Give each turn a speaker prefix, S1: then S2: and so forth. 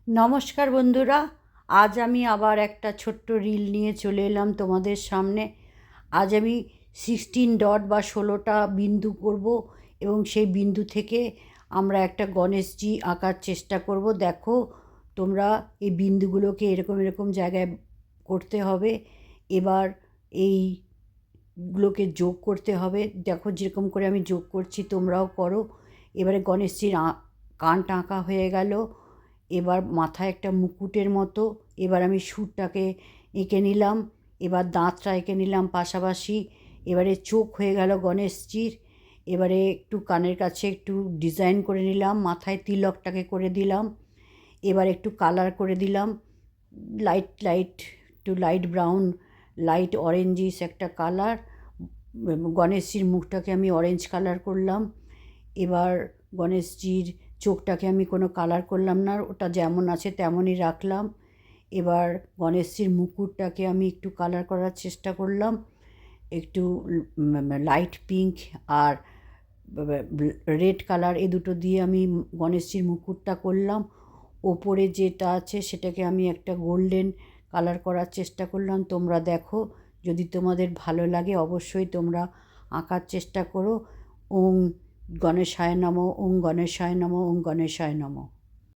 S1: নমস্কার বন্ধুরা, আজ আমি আবার একটা ছোট্ট রিল নিয়ে চলে এলাম তোমাদের সামনে। আজ আমি 16 ডট বা 16টা বিন্দু করব এবং সেই বিন্দু থেকে আমরা একটা গণেশজি আঁকার চেষ্টা করব। দেখো তোমরা এই বিন্দুগুলোকে এরকম এরকম জায়গায় করতে হবে। এবার এইগুলোকে যোগ করতে হবে। দেখো যেরকম করে আমি যোগ করছি তোমরাও করো। এবারে গণেশজির কানটা আঁকা হয়ে গেল। এবার মাথায় একটা মুকুটের মতো। এবার আমি সুরটাকে এঁকে নিলাম। এবার দাঁতটা এঁকে নিলাম পাশাপাশি। এবারে চোখ হয়ে গেল গণেশজির। এবারে একটু কানের কাছে একটু ডিজাইন করে নিলাম, মাথায় তিলকটাকে করে দিলাম। এবার একটু কালার করে দিলাম, লাইট লাইট, একটু লাইট ব্রাউন, লাইট অরেঞ্জিস একটা কালার। গণেশজির মুখটাকে আমি অরেঞ্জ কালার করলাম। এবার গণেশজির চোখটাকে আমি কোনো কালার করলাম না, ওটা যেমন আছে তেমনই রাখলাম। এবার গণেশজির মুকুটটাকে আমি একটু কালার করার চেষ্টা করলাম, একটু লাইট পিঙ্ক আর রেড কালার, এ দুটো দিয়ে আমি গণেশজির মুকুটটা করলাম। ওপরে যেটা আছে সেটাকে আমি একটা গোল্ডেন কালার করার চেষ্টা করলাম। তোমরা দেখো, যদি তোমাদের ভালো লাগে অবশ্যই তোমরা আঁকার চেষ্টা করো। ওম গণেশায় নমঃ, ওম গণেশায় নমঃ, ওম গণেশায় নমঃ।